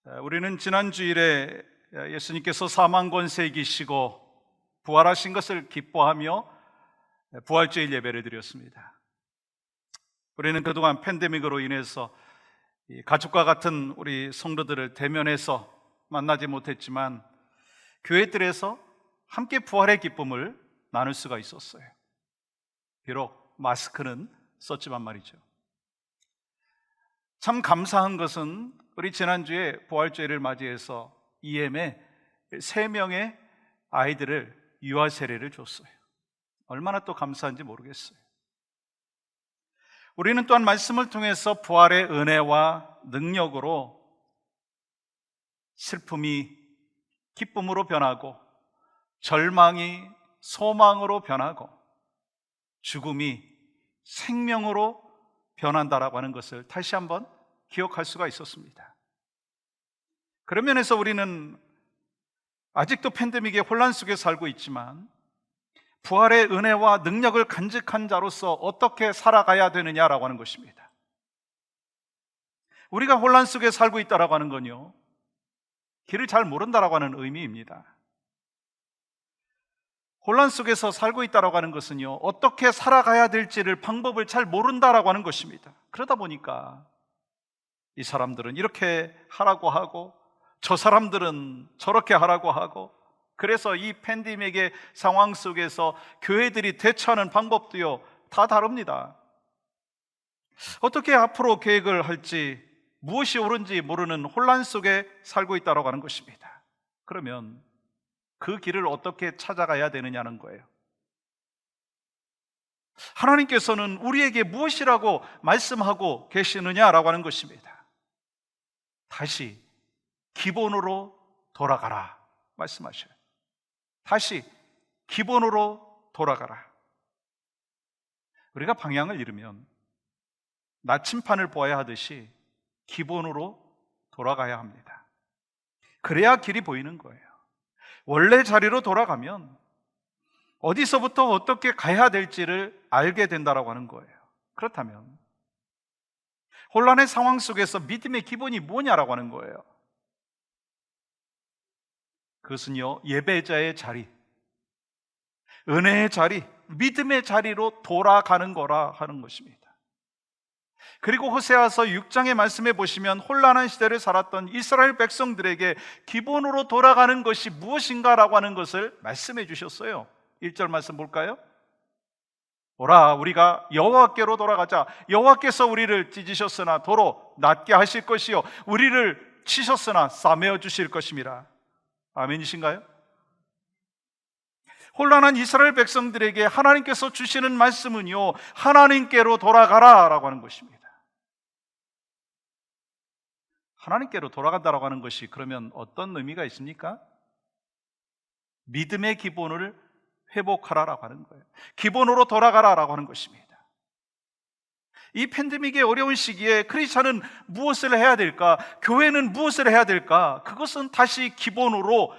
우리는 지난 주일에 예수님께서 사망 권세 이기시고 부활하신 것을 기뻐하며 부활주일 예배를 드렸습니다. 우리는 그동안 팬데믹으로 인해서 가족과 같은 우리 성도들을 대면해서 만나지 못했지만 교회들에서 함께 부활의 기쁨을 나눌 수가 있었어요. 비록 마스크는 썼지만 말이죠. 참 감사한 것은 우리 지난주에 부활주일을 맞이해서 EM에 3명의 아이들을 유아 세례를 줬어요. 얼마나 또 감사한지 모르겠어요. 우리는 또한 말씀을 통해서 부활의 은혜와 능력으로 슬픔이 기쁨으로 변하고 절망이 소망으로 변하고 죽음이 생명으로 변한다라고 하는 것을 다시 한번 기억할 수가 있었습니다. 그런 면에서 우리는 아직도 팬데믹의 혼란 속에 살고 있지만 부활의 은혜와 능력을 간직한 자로서 어떻게 살아가야 되느냐라고 하는 것입니다. 우리가 혼란 속에 살고 있다라고 하는 건요, 길을 잘 모른다라고 하는 의미입니다. 혼란 속에서 살고 있다라고 하는 것은요, 어떻게 살아가야 될지를 방법을 잘 모른다라고 하는 것입니다. 그러다 보니까 이 사람들은 이렇게 하라고 하고 저 사람들은 저렇게 하라고 하고, 그래서 이 팬데믹의 상황 속에서 교회들이 대처하는 방법도요 다 다릅니다. 어떻게 앞으로 계획을 할지, 무엇이 옳은지 모르는 혼란 속에 살고 있다고 하는 것입니다. 그러면 그 길을 어떻게 찾아가야 되느냐는 거예요. 하나님께서는 우리에게 무엇이라고 말씀하고 계시느냐라고 하는 것입니다. 다시 기본으로 돌아가라 말씀하셔요. 다시 기본으로 돌아가라. 우리가 방향을 잃으면 나침판을 보아야 하듯이 기본으로 돌아가야 합니다. 그래야 길이 보이는 거예요. 원래 자리로 돌아가면 어디서부터 어떻게 가야 될지를 알게 된다라고 하는 거예요. 그렇다면 혼란의 상황 속에서 믿음의 기본이 뭐냐라고 하는 거예요. 그것은요, 예배자의 자리, 은혜의 자리, 믿음의 자리로 돌아가는 거라 하는 것입니다. 그리고 호세아서 6장의 말씀에 보시면 혼란한 시대를 살았던 이스라엘 백성들에게 기본으로 돌아가는 것이 무엇인가라고 하는 것을 말씀해 주셨어요. 1절 말씀 볼까요? 오라, 우리가 여호와께로 돌아가자. 여호와께서 우리를 찢으셨으나 도로 낫게 하실 것이요 우리를 치셨으나 싸매어 주실 것임이라. 아멘이신가요? 혼란한 이스라엘 백성들에게 하나님께서 주시는 말씀은요, 하나님께로 돌아가라 라고 하는 것입니다. 하나님께로 돌아간다라고 하는 것이 그러면 어떤 의미가 있습니까? 믿음의 기본을 회복하라라고 하는 거예요. 기본으로 돌아가라라고 하는 것입니다. 이 팬데믹의 어려운 시기에 크리스찬은 무엇을 해야 될까? 교회는 무엇을 해야 될까? 그것은 다시 기본으로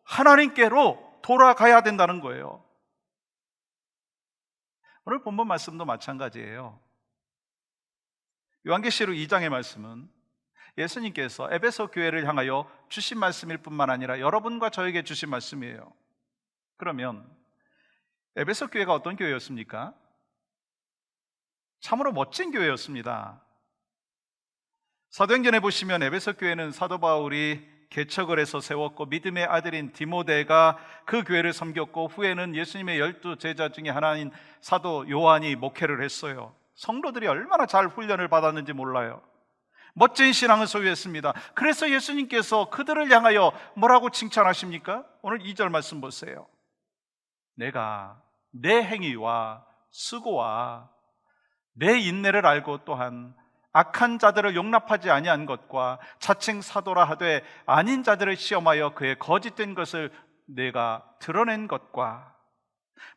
하나님께로 돌아가야 된다는 거예요. 오늘 본문 말씀도 마찬가지예요. 요한계시록 2장의 말씀은 예수님께서 에베소 교회를 향하여 주신 말씀일 뿐만 아니라 여러분과 저에게 주신 말씀이에요. 그러면 에베소 교회가 어떤 교회였습니까? 참으로 멋진 교회였습니다. 사도행전에 보시면 에베소 교회는 사도 바울이 개척을 해서 세웠고 믿음의 아들인 디모데가 그 교회를 섬겼고 후에는 예수님의 12 제자 중에 하나인 사도 요한이 목회를 했어요. 성도들이 얼마나 잘 훈련을 받았는지 몰라요. 멋진 신앙을 소유했습니다. 그래서 예수님께서 그들을 향하여 뭐라고 칭찬하십니까? 오늘 2절 말씀 보세요. 내가 내 행위와 수고와 내 인내를 알고 또한 악한 자들을 용납하지 아니한 것과 자칭 사도라 하되 아닌 자들을 시험하여 그의 거짓된 것을 내가 드러낸 것과.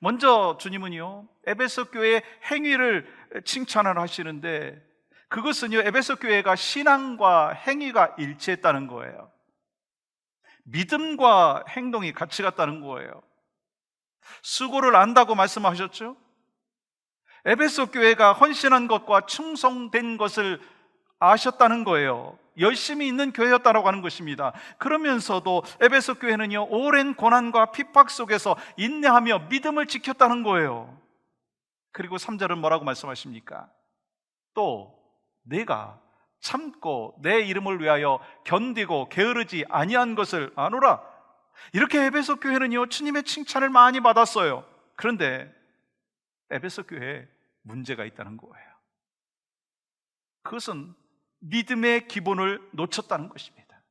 먼저 주님은요, 에베소 교회의 행위를 칭찬을 하시는데 그것은요, 에베소 교회가 신앙과 행위가 일치했다는 거예요. 믿음과 행동이 같이 갔다는 거예요. 수고를 안다고 말씀하셨죠? 에베소 교회가 헌신한 것과 충성된 것을 아셨다는 거예요. 열심히 있는 교회였다라고 하는 것입니다. 그러면서도 에베소 교회는요, 오랜 고난과 핍박 속에서 인내하며 믿음을 지켰다는 거예요. 그리고 3절은 뭐라고 말씀하십니까? 또 내가 참고 내 이름을 위하여 견디고 게으르지 아니한 것을 아노라. 이렇게 에베소 교회는요, 주님의 칭찬을 많이 받았어요. 그런데 에베소 교회에 문제가 있다는 거예요. 그것은 믿음의 기본을 놓쳤다는 것입니다.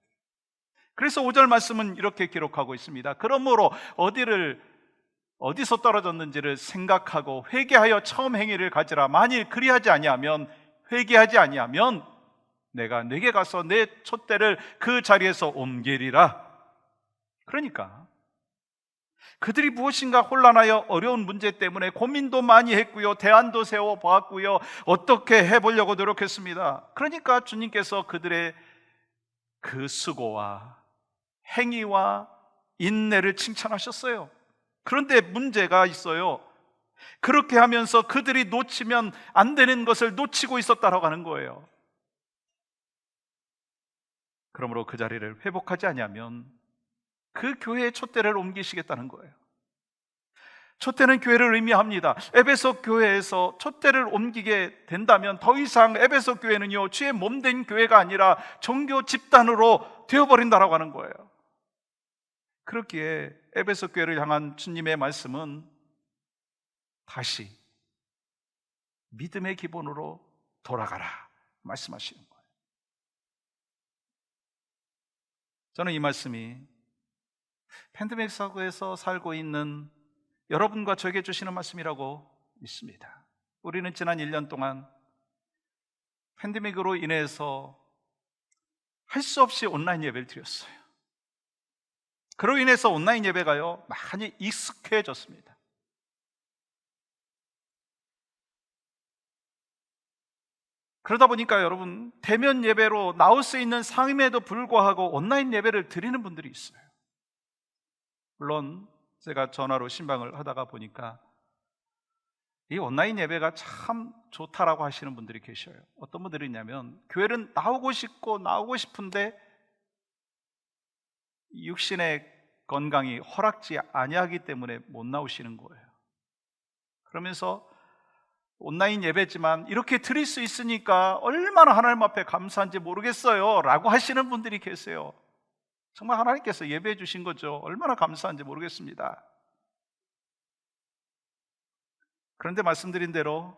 그래서 5절 말씀은 이렇게 기록하고 있습니다. 그러므로 어디서 떨어졌는지를 생각하고 회개하여 처음 행위를 가지라. 만일 그리하지 아니하면, 회개하지 아니하면 내가 내게 가서 내 촛대를 그 자리에서 옮기리라. 그러니까 그들이 무엇인가 혼란하여 어려운 문제 때문에 고민도 많이 했고요, 대안도 세워보았고요, 어떻게 해보려고 노력했습니다. 그러니까 주님께서 그들의 그 수고와 행위와 인내를 칭찬하셨어요. 그런데 문제가 있어요. 그렇게 하면서 그들이 놓치면 안 되는 것을 놓치고 있었다라고 하는 거예요. 그러므로 그 자리를 회복하지 아니하면 그 교회의 촛대를 옮기시겠다는 거예요. 촛대는 교회를 의미합니다. 에베소 교회에서 촛대를 옮기게 된다면 더 이상 에베소 교회는요, 주의 몸된 교회가 아니라 종교 집단으로 되어버린다라고 하는 거예요. 그렇기에 에베소 교회를 향한 주님의 말씀은 다시 믿음의 기본으로 돌아가라 말씀하시는 거예요. 저는 이 말씀이 팬데믹 사고에서 살고 있는 여러분과 저에게 주시는 말씀이라고 믿습니다. 우리는 지난 1년 동안 팬데믹으로 인해서 할 수 없이 온라인 예배를 드렸어요. 그로 인해서 온라인 예배가요, 많이 익숙해졌습니다. 그러다 보니까 여러분, 대면 예배로 나올 수 있는 상임에도 불구하고 온라인 예배를 드리는 분들이 있어요. 물론 제가 전화로 신방을 하다가 보니까 이 온라인 예배가 참 좋다라고 하시는 분들이 계셔요. 어떤 분들이 있냐면, 교회는 나오고 싶은데 육신의 건강이 허락지 아니하기 때문에 못 나오시는 거예요. 그러면서 온라인 예배지만 이렇게 드릴 수 있으니까 얼마나 하나님 앞에 감사한지 모르겠어요 라고 하시는 분들이 계세요. 정말 하나님께서 예배해 주신 거죠. 얼마나 감사한지 모르겠습니다. 그런데 말씀드린 대로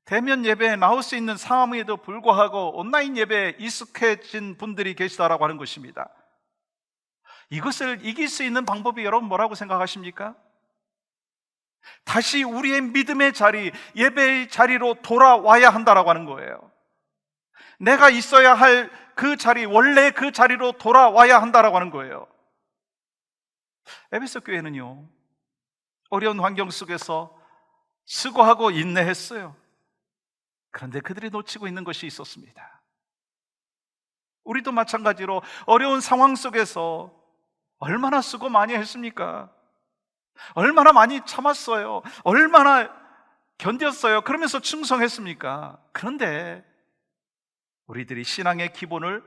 대면 예배에 나올 수 있는 상황에도 불구하고 온라인 예배에 익숙해진 분들이 계시다라고 하는 것입니다. 이것을 이길 수 있는 방법이 여러분 뭐라고 생각하십니까? 다시 우리의 믿음의 자리, 예배의 자리로 돌아와야 한다라고 하는 거예요. 내가 있어야 할 그 자리, 원래 그 자리로 돌아와야 한다라고 하는 거예요. 에베소 교회는요, 어려운 환경 속에서 수고하고 인내했어요. 그런데 그들이 놓치고 있는 것이 있었습니다. 우리도 마찬가지로 어려운 상황 속에서 얼마나 수고 많이 했습니까? 얼마나 많이 참았어요? 얼마나 견뎠어요? 그러면서 충성했습니까? 그런데 우리들이 신앙의 기본을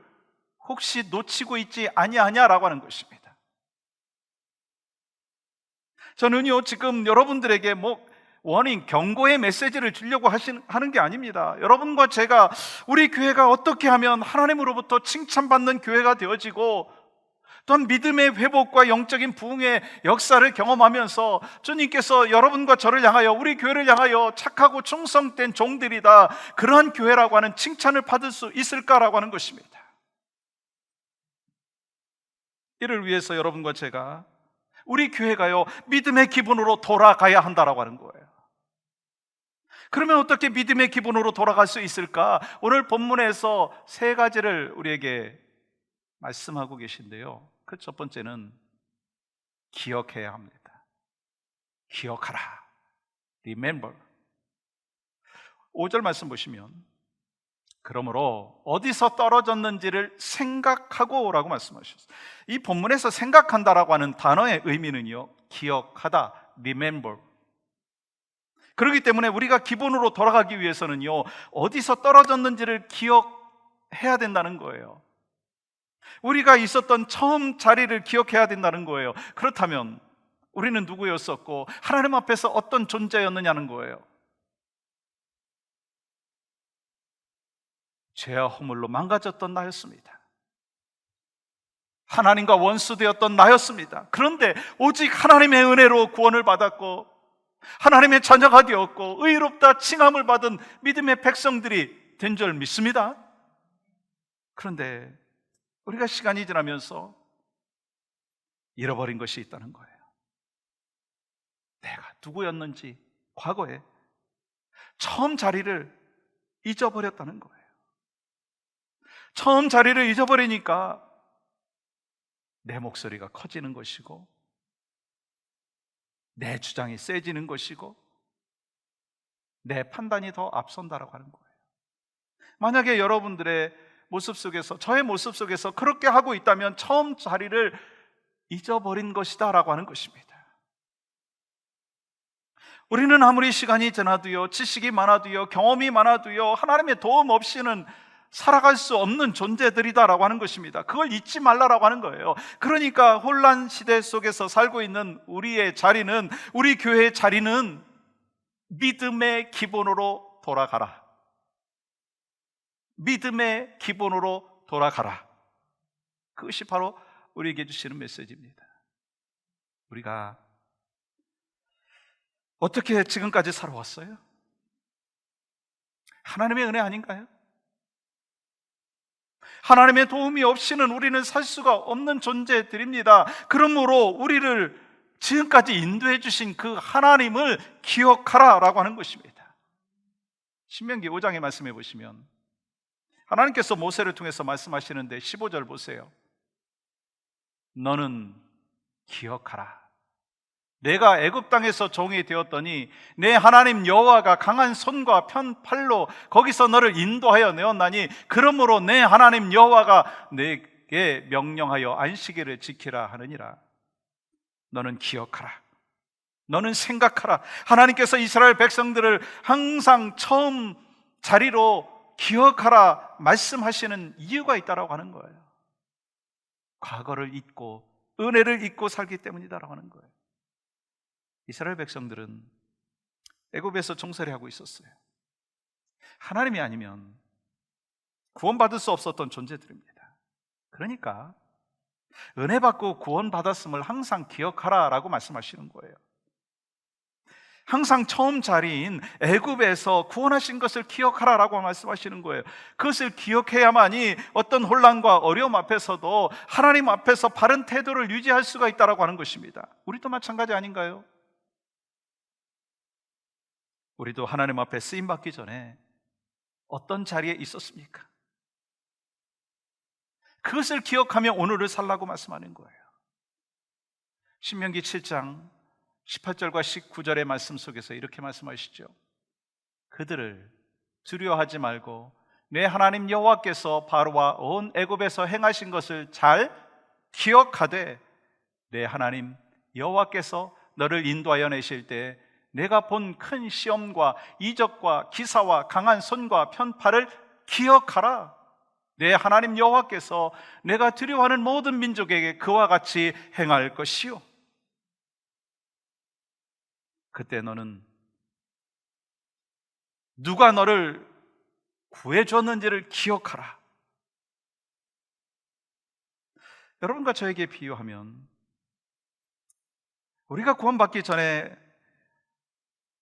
혹시 놓치고 있지 아니하냐라고 하는 것입니다. 저는요, 지금 여러분들에게 워닝, 경고의 메시지를 주려고 하는 게 아닙니다. 여러분과 제가 우리 교회가 어떻게 하면 하나님으로부터 칭찬받는 교회가 되어지고 또한 믿음의 회복과 영적인 부흥의 역사를 경험하면서 주님께서 여러분과 저를 향하여, 우리 교회를 향하여 착하고 충성된 종들이다, 그러한 교회라고 하는 칭찬을 받을 수 있을까라고 하는 것입니다. 이를 위해서 여러분과 제가 우리 교회가요, 믿음의 기본으로 돌아가야 한다라고 하는 거예요. 그러면 어떻게 믿음의 기본으로 돌아갈 수 있을까? 오늘 본문에서 3가지를 우리에게 말씀하고 계신데요, 그 첫 번째는 기억해야 합니다. 기억하라, remember. 5절 말씀 보시면, 그러므로 어디서 떨어졌는지를 생각하고 라고 말씀하셨어요. 이 본문에서 생각한다라고 하는 단어의 의미는요, 기억하다, remember. 그렇기 때문에 우리가 기본으로 돌아가기 위해서는요, 어디서 떨어졌는지를 해야 된다는 거예요. 우리가 있었던 처음 자리를 기억해야 된다는 거예요. 그렇다면 우리는 누구였었고 하나님 앞에서 어떤 존재였느냐는 거예요. 죄와 허물로 망가졌던 나였습니다. 하나님과 원수되었던 나였습니다. 그런데 오직 하나님의 은혜로 구원을 받았고 하나님의 자녀가 되었고 의롭다 칭함을 받은 믿음의 백성들이 된 줄 믿습니다. 그런데 우리가 시간이 지나면서 잃어버린 것이 있다는 거예요. 내가 누구였는지 과거에 처음 자리를 잊어버렸다는 거예요. 처음 자리를 잊어버리니까 내 목소리가 커지는 것이고 내 주장이 세지는 것이고 내 판단이 더 앞선다라고 하는 거예요. 만약에 여러분들의 모습 속에서, 저의 모습 속에서 그렇게 하고 있다면 처음 자리를 잊어버린 것이다 라고 하는 것입니다. 우리는 아무리 시간이 지나도요, 지식이 많아도요, 경험이 많아도요, 하나님의 도움 없이는 살아갈 수 없는 존재들이다라고 하는 것입니다. 그걸 잊지 말라라고 하는 거예요. 그러니까 혼란 시대 속에서 살고 있는 우리의 자리는, 우리 교회의 자리는 믿음의 기본으로 돌아가라. 믿음의 기본으로 돌아가라. 그것이 바로 우리에게 주시는 메시지입니다. 우리가 어떻게 지금까지 살아왔어요? 하나님의 은혜 아닌가요? 하나님의 도움이 없이는 우리는 살 수가 없는 존재들입니다. 그러므로 우리를 지금까지 인도해 주신 그 하나님을 기억하라라고 하는 것입니다. 신명기 5장의 말씀해 보시면 하나님께서 모세를 통해서 말씀하시는데 15절 보세요. 너는 기억하라. 내가 애굽 땅에서 종이 되었더니 내 하나님 여호와가 강한 손과 편 팔로 거기서 너를 인도하여 내었나니 그러므로 내 하나님 여호와가 내게 명령하여 안식일을 지키라 하느니라. 너는 기억하라. 너는 생각하라. 하나님께서 이스라엘 백성들을 항상 처음 자리로 기억하라 말씀하시는 이유가 있다라고 하는 거예요. 과거를 잊고 은혜를 잊고 살기 때문이다라고 하는 거예요. 이스라엘 백성들은 애굽에서 종살이 하고 있었어요. 하나님이 아니면 구원받을 수 없었던 존재들입니다. 그러니까 은혜 받고 구원받았음을 항상 기억하라라고 말씀하시는 거예요. 항상 처음 자리인 애굽에서 구원하신 것을 기억하라라고 말씀하시는 거예요. 그것을 기억해야만이 어떤 혼란과 어려움 앞에서도 하나님 앞에서 바른 태도를 유지할 수가 있다라고 하는 것입니다. 우리도 마찬가지 아닌가요? 우리도 하나님 앞에 쓰임받기 전에 어떤 자리에 있었습니까? 그것을 기억하며 오늘을 살라고 말씀하는 거예요. 신명기 7장 18절과 19절의 말씀 속에서 이렇게 말씀하시죠. 그들을 두려워하지 말고 내 하나님 여호와께서 바로와 온 애굽에서 행하신 것을 잘 기억하되 내 하나님 여호와께서 너를 인도하여 내실 때 내가 본 큰 시험과 이적과 기사와 강한 손과 편팔을 기억하라. 내 하나님 여호와께서 내가 두려워하는 모든 민족에게 그와 같이 행할 것이요. 그때 너는 누가 너를 구해줬는지를 기억하라. 여러분과 저에게 비유하면 우리가 구원받기 전에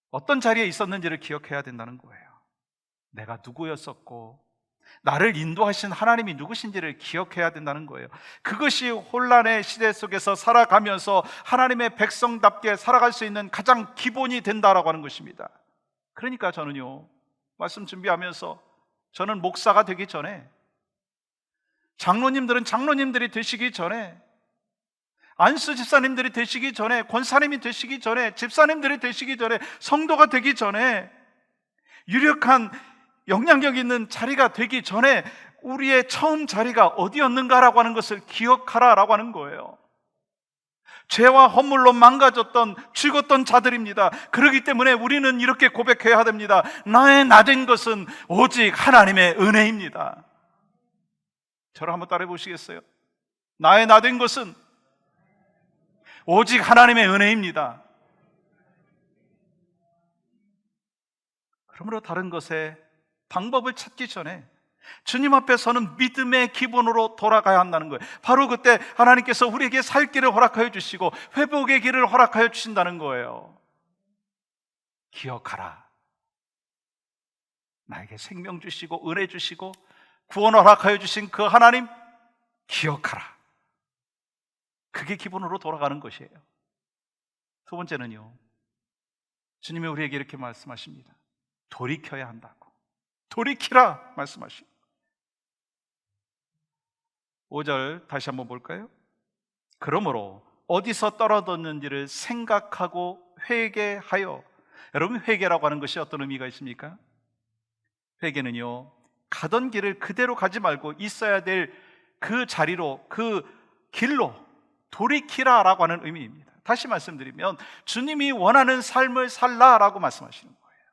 어떤 자리에 있었는지를 기억해야 된다는 거예요. 내가 누구였었고 나를 인도하신 하나님이 누구신지를 기억해야 된다는 거예요. 그것이 혼란의 시대 속에서 살아가면서 하나님의 백성답게 살아갈 수 있는 가장 기본이 된다라고 하는 것입니다. 그러니까 저는요, 말씀 준비하면서 저는 목사가 되기 전에, 장로님들은 장로님들이 되시기 전에, 안수 집사님들이 되시기 전에, 권사님이 되시기 전에, 집사님들이 되시기 전에, 성도가 되기 전에, 유력한 영향력 있는 자리가 되기 전에 우리의 처음 자리가 어디였는가라고 하는 것을 기억하라라고 하는 거예요. 죄와 허물로 망가졌던, 죽었던 자들입니다. 그렇기 때문에 우리는 이렇게 고백해야 됩니다. 나의 나된 것은 오직 하나님의 은혜입니다. 저를 한번 따라해 보시겠어요? 나의 나 된 것은 오직 하나님의 은혜입니다. 그러므로 다른 것에 방법을 찾기 전에 주님 앞에서는 믿음의 기본으로 돌아가야 한다는 거예요. 바로 그때 하나님께서 우리에게 살 길을 허락하여 주시고 회복의 길을 허락하여 주신다는 거예요. 기억하라. 나에게 생명 주시고 은혜 주시고 구원 허락하여 주신 그 하나님 기억하라. 그게 기본으로 돌아가는 것이에요. 두 번째는요, 주님이 우리에게 이렇게 말씀하십니다. 돌이켜야 한다고. 돌이키라 말씀하십니다. 5절 다시 한번 볼까요? 그러므로 어디서 떨어졌는지를 생각하고 회개하여. 여러분, 회개라고 하는 것이 어떤 의미가 있습니까? 회개는요, 가던 길을 그대로 가지 말고 있어야 될 그 자리로, 그 길로 돌이키라라고 하는 의미입니다. 다시 말씀드리면 주님이 원하는 삶을 살라라고 말씀하시는 거예요.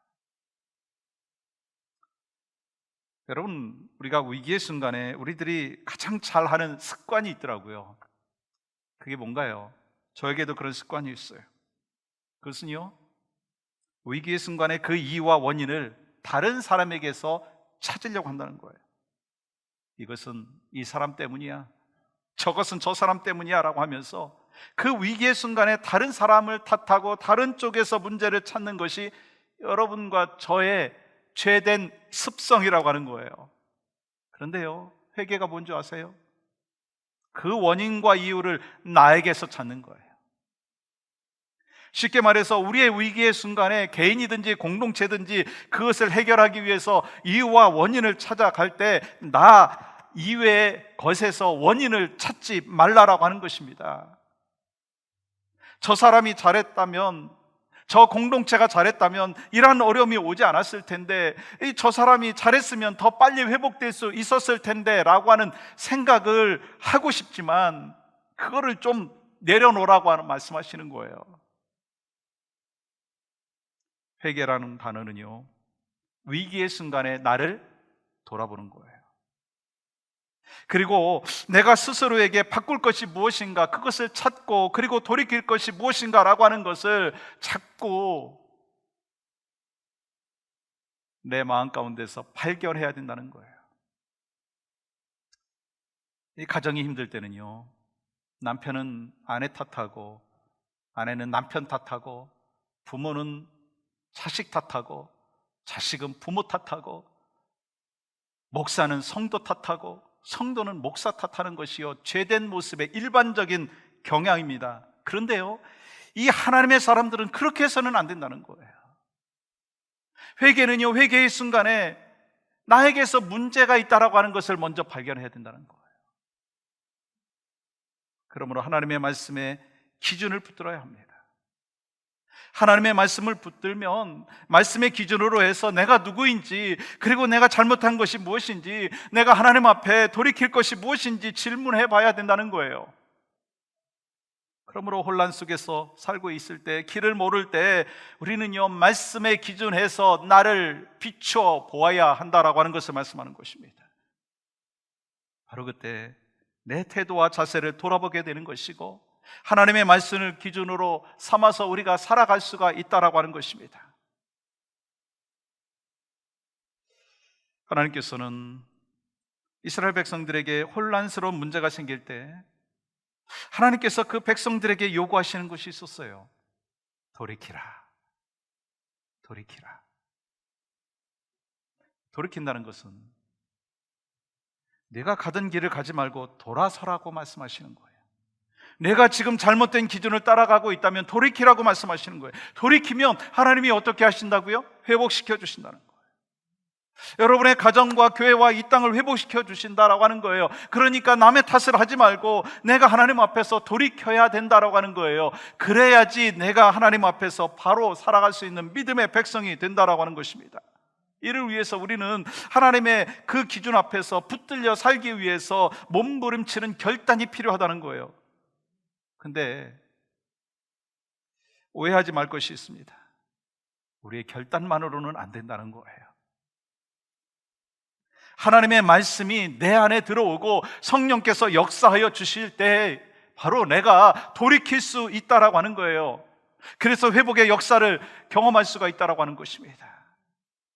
여러분, 우리가 위기의 순간에 우리들이 가장 잘하는 습관이 있더라고요. 그게 뭔가요? 저에게도 그런 습관이 있어요. 그것은요, 위기의 순간에 그 이유와 원인을 다른 사람에게서 찾으려고 한다는 거예요. 이것은 이 사람 때문이야, 저것은 저 사람 때문이야 라고 하면서 그 위기의 순간에 다른 사람을 탓하고 다른 쪽에서 문제를 찾는 것이 여러분과 저의 죄된 습성이라고 하는 거예요. 그런데요, 회개가 뭔지 아세요? 그 원인과 이유를 나에게서 찾는 거예요. 쉽게 말해서 우리의 위기의 순간에 개인이든지 공동체든지 그것을 해결하기 위해서 이유와 원인을 찾아갈 때 나 이외의 것에서 원인을 찾지 말라라고 하는 것입니다. 저 사람이 잘했다면, 저 공동체가 잘했다면 이러한 어려움이 오지 않았을 텐데, 저 사람이 잘했으면 더 빨리 회복될 수 있었을 텐데 라고 하는 생각을 하고 싶지만 그거를 좀 내려놓으라고 말씀하시는 거예요. 회개라는 단어는요, 위기의 순간에 나를 돌아보는 거예요. 그리고 내가 스스로에게 바꿀 것이 무엇인가, 그것을 찾고 그리고 돌이킬 것이 무엇인가 라고 하는 것을 찾고 내 마음 가운데서 발견해야 된다는 거예요. 이 가정이 힘들 때는요, 남편은 아내 탓하고 아내는 남편 탓하고 부모는 자식 탓하고 자식은 부모 탓하고 목사는 성도 탓하고 성도는 목사 탓하는 것이요, 죄된 모습의 일반적인 경향입니다. 그런데요, 이 하나님의 사람들은 그렇게 해서는 안 된다는 거예요. 회개는요, 회개의 순간에 나에게서 문제가 있다라고 하는 것을 먼저 발견해야 된다는 거예요. 그러므로 하나님의 말씀에 기준을 붙들어야 합니다. 하나님의 말씀을 붙들면 말씀의 기준으로 해서 내가 누구인지, 그리고 내가 잘못한 것이 무엇인지, 내가 하나님 앞에 돌이킬 것이 무엇인지 질문해 봐야 된다는 거예요. 그러므로 혼란 속에서 살고 있을 때, 길을 모를 때 우리는요, 말씀의 기준에서 나를 비추어 보아야 한다라고 하는 것을 말씀하는 것입니다. 바로 그때 내 태도와 자세를 돌아보게 되는 것이고 하나님의 말씀을 기준으로 삼아서 우리가 살아갈 수가 있다라고 하는 것입니다. 하나님께서는 이스라엘 백성들에게 혼란스러운 문제가 생길 때 하나님께서 그 백성들에게 요구하시는 것이 있었어요. 돌이키라. 돌이키라. 돌이킨다는 것은 내가 가던 길을 가지 말고 돌아서라고 말씀하시는 거예요. 내가 지금 잘못된 기준을 따라가고 있다면 돌이키라고 말씀하시는 거예요. 돌이키면 하나님이 어떻게 하신다고요? 회복시켜 주신다는 거예요. 여러분의 가정과 교회와 이 땅을 회복시켜 주신다라고 하는 거예요. 그러니까 남의 탓을 하지 말고 내가 하나님 앞에서 돌이켜야 된다라고 하는 거예요. 그래야지 내가 하나님 앞에서 바로 살아갈 수 있는 믿음의 백성이 된다라고 하는 것입니다. 이를 위해서 우리는 하나님의 그 기준 앞에서 붙들려 살기 위해서 몸부림치는 결단이 필요하다는 거예요. 근데 오해하지 말 것이 있습니다. 우리의 결단만으로는 안 된다는 거예요. 하나님의 말씀이 내 안에 들어오고 성령께서 역사하여 주실 때 바로 내가 돌이킬 수 있다라고 하는 거예요. 그래서 회복의 역사를 경험할 수가 있다라고 하는 것입니다.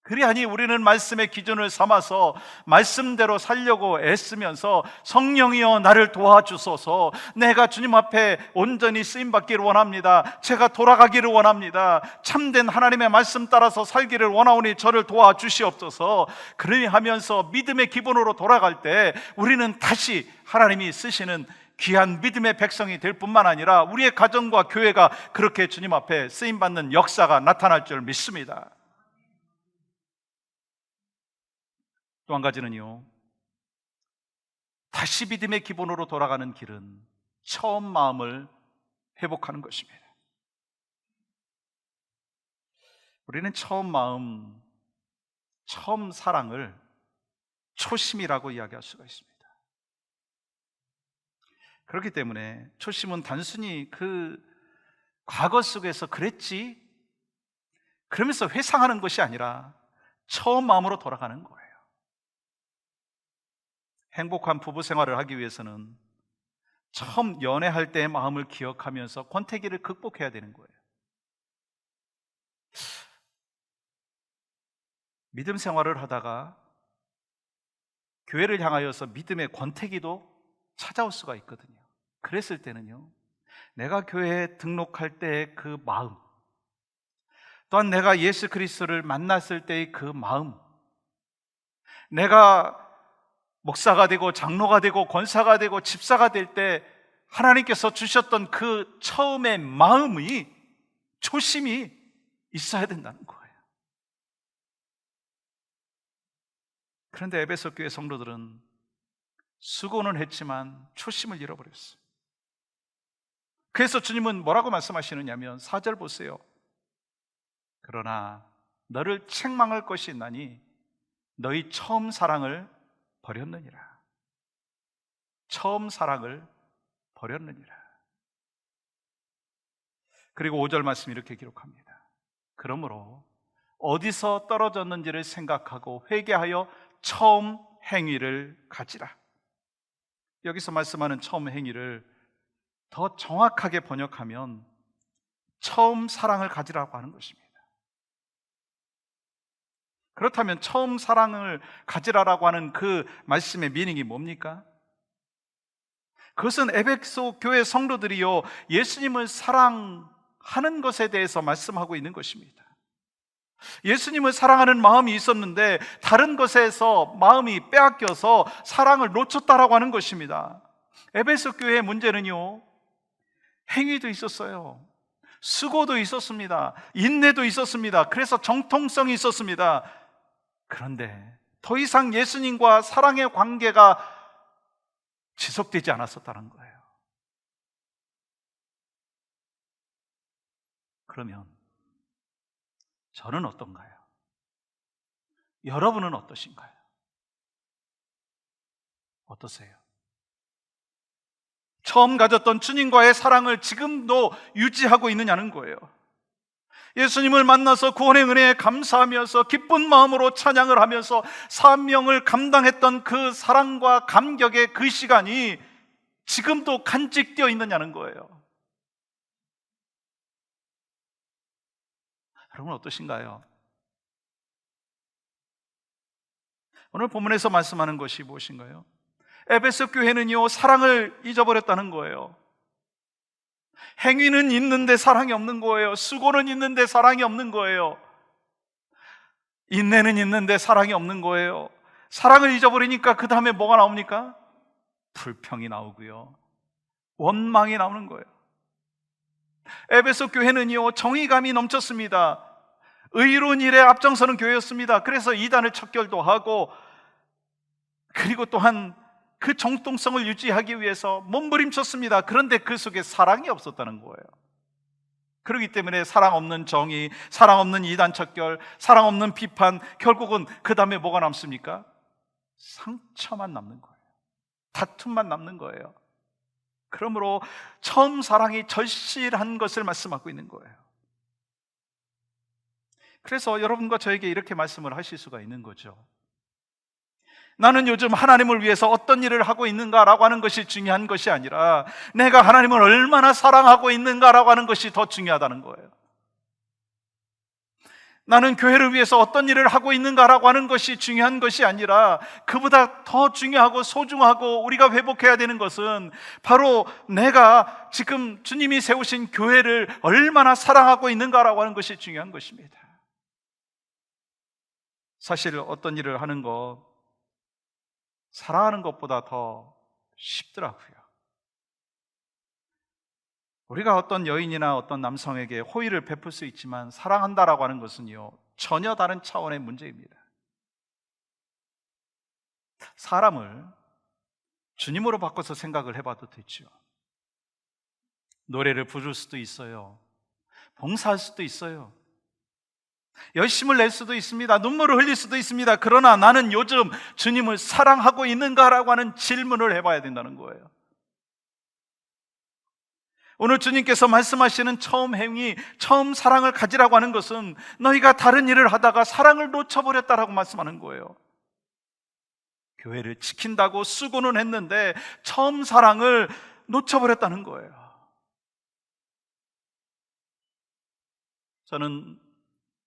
그리하니 우리는 말씀의 기준을 삼아서 말씀대로 살려고 애쓰면서 성령이여 나를 도와주소서, 내가 주님 앞에 온전히 쓰임받기를 원합니다, 제가 돌아가기를 원합니다, 참된 하나님의 말씀 따라서 살기를 원하오니 저를 도와주시옵소서. 그러하면서 믿음의 기본으로 돌아갈 때 우리는 다시 하나님이 쓰시는 귀한 믿음의 백성이 될 뿐만 아니라 우리의 가정과 교회가 그렇게 주님 앞에 쓰임받는 역사가 나타날 줄 믿습니다. 또 한 가지는요, 다시 믿음의 기본으로 돌아가는 길은 처음 마음을 회복하는 것입니다. 우리는 처음 마음, 처음 사랑을 초심이라고 이야기할 수가 있습니다. 그렇기 때문에 초심은 단순히 그 과거 속에서 그랬지 그러면서 회상하는 것이 아니라 처음 마음으로 돌아가는 거예요. 행복한 부부 생활을 하기 위해서는 처음 연애할 때의 마음을 기억하면서 권태기를 극복해야 되는 거예요. 믿음 생활을 하다가 교회를 향하여서 믿음의 권태기도 찾아올 수가 있거든요. 그랬을 때는요, 내가 교회에 등록할 때의 그 마음, 또한 내가 예수 그리스도를 만났을 때의 그 마음, 내가 목사가 되고 장로가 되고 권사가 되고 집사가 될 때 하나님께서 주셨던 그 처음의 마음이, 초심이 있어야 된다는 거예요. 그런데 에베소 교회 성도들은 수고는 했지만 초심을 잃어버렸어요. 그래서 주님은 뭐라고 말씀하시느냐면 4절 보세요. 그러나 너를 책망할 것이 있나니 너희 처음 사랑을 버렸느니라. 처음 사랑을 버렸느니라. 그리고 5절 말씀 이렇게 기록합니다. 그러므로 어디서 떨어졌는지를 생각하고 회개하여 처음 행위를 가지라. 여기서 말씀하는 처음 행위를 더 정확하게 번역하면 처음 사랑을 가지라고 하는 것입니다. 그렇다면 처음 사랑을 가지라라고 하는 그 말씀의 미닝이 뭡니까? 그것은 에베소 교회 성도들이요, 예수님을 사랑하는 것에 대해서 말씀하고 있는 것입니다. 예수님을 사랑하는 마음이 있었는데 다른 것에서 마음이 빼앗겨서 사랑을 놓쳤다라고 하는 것입니다. 에베소 교회의 문제는요, 행위도 있었어요. 수고도 있었습니다. 인내도 있었습니다. 그래서 정통성이 있었습니다. 그런데 더 이상 예수님과 사랑의 관계가 지속되지 않았었다는 거예요. 그러면 저는 어떤가요? 여러분은 어떠신가요? 어떠세요? 처음 가졌던 주님과의 사랑을 지금도 유지하고 있느냐는 거예요. 예수님을 만나서 구원의 은혜에 감사하면서 기쁜 마음으로 찬양을 하면서 사명을 감당했던 그 사랑과 감격의 그 시간이 지금도 간직되어 있느냐는 거예요. 여러분 어떠신가요? 오늘 본문에서 말씀하는 것이 무엇인가요? 에베소 교회는요, 사랑을 잊어버렸다는 거예요. 행위는 있는데 사랑이 없는 거예요. 수고는 있는데 사랑이 없는 거예요. 인내는 있는데 사랑이 없는 거예요. 사랑을 잊어버리니까 그 다음에 뭐가 나옵니까? 불평이 나오고요, 원망이 나오는 거예요. 에베소 교회는요, 정의감이 넘쳤습니다. 의로운 일에 앞장서는 교회였습니다. 그래서 이단을 척결도 하고, 그리고 또한 그 정통성을 유지하기 위해서 몸부림쳤습니다. 그런데 그 속에 사랑이 없었다는 거예요. 그렇기 때문에 사랑 없는 정의, 사랑 없는 이단 척결, 사랑 없는 비판, 결국은 그 다음에 뭐가 남습니까? 상처만 남는 거예요. 다툼만 남는 거예요. 그러므로 처음 사랑이 절실한 것을 말씀하고 있는 거예요. 그래서 여러분과 저에게 이렇게 말씀을 하실 수가 있는 거죠. 나는 요즘 하나님을 위해서 어떤 일을 하고 있는가라고 하는 것이 중요한 것이 아니라 내가 하나님을 얼마나 사랑하고 있는가라고 하는 것이 더 중요하다는 거예요. 나는 교회를 위해서 어떤 일을 하고 있는가라고 하는 것이 중요한 것이 아니라 그보다 더 중요하고 소중하고 우리가 회복해야 되는 것은 바로 내가 지금 주님이 세우신 교회를 얼마나 사랑하고 있는가라고 하는 것이 중요한 것입니다. 사실 어떤 일을 하는 거 사랑하는 것보다 더 쉽더라고요. 우리가 어떤 여인이나 어떤 남성에게 호의를 베풀 수 있지만 사랑한다라고 하는 것은요, 전혀 다른 차원의 문제입니다. 사람을 주님으로 바꿔서 생각을 해봐도 되죠. 노래를 부를 수도 있어요. 봉사할 수도 있어요. 열심을 낼 수도 있습니다. 눈물을 흘릴 수도 있습니다. 그러나 나는 요즘 주님을 사랑하고 있는가라고 하는 질문을 해봐야 된다는 거예요. 오늘 주님께서 말씀하시는 처음 행위, 처음 사랑을 가지라고 하는 것은 너희가 다른 일을 하다가 사랑을 놓쳐버렸다라고 말씀하는 거예요. 교회를 지킨다고 수고는 했는데 처음 사랑을 놓쳐버렸다는 거예요. 저는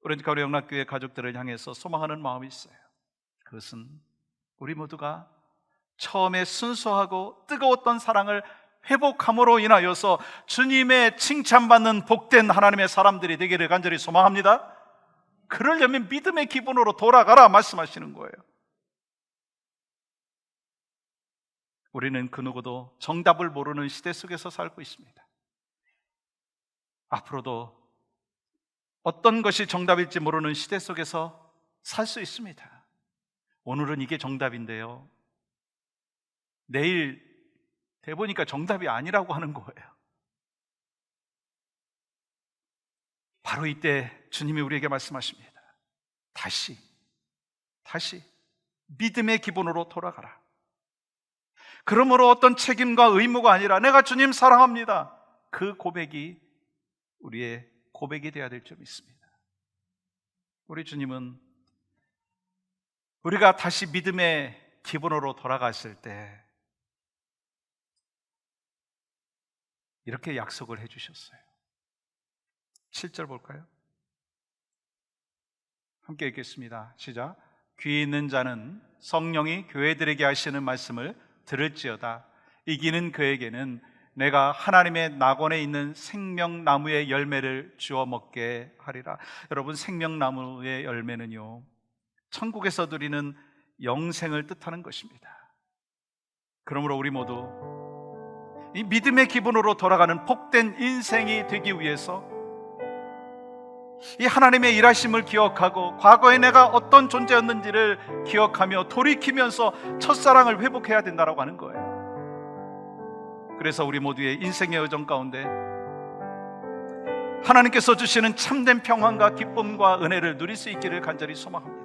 오렌지 가우리 영락교회 가족들을 향해서 소망하는 마음이 있어요. 그것은 우리 모두가 처음에 순수하고 뜨거웠던 사랑을 회복함으로 인하여서 주님의 칭찬받는 복된 하나님의 사람들이 되기를 간절히 소망합니다. 그러려면 믿음의 기본으로 돌아가라 말씀하시는 거예요. 우리는 그 누구도 정답을 모르는 시대 속에서 살고 있습니다. 앞으로도 어떤 것이 정답일지 모르는 시대 속에서 살 수 있습니다. 오늘은 이게 정답인데요, 내일 돼보니까 정답이 아니라고 하는 거예요. 바로 이때 주님이 우리에게 말씀하십니다. 다시 믿음의 기본으로 돌아가라. 그러므로 어떤 책임과 의무가 아니라 내가 주님 사랑합니다, 그 고백이 우리의 고백이 되어야 될 점이 있습니다. 우리 주님은 우리가 다시 믿음의 기본으로 돌아갔을 때 이렇게 약속을 해주셨어요. 7절 볼까요? 함께 읽겠습니다. 시작. 귀 있는 자는 성령이 교회들에게 하시는 말씀을 들을지어다. 이기는 그에게는 내가 하나님의 낙원에 있는 생명나무의 열매를 주어 먹게 하리라. 여러분, 생명나무의 열매는요, 천국에서 누리는 영생을 뜻하는 것입니다. 그러므로 우리 모두 이 믿음의 기본으로 돌아가는 복된 인생이 되기 위해서 이 하나님의 일하심을 기억하고 과거에 내가 어떤 존재였는지를 기억하며 돌이키면서 첫사랑을 회복해야 된다고 하는 거예요. 그래서 우리 모두의 인생의 여정 가운데 하나님께서 주시는 참된 평안과 기쁨과 은혜를 누릴 수 있기를 간절히 소망합니다.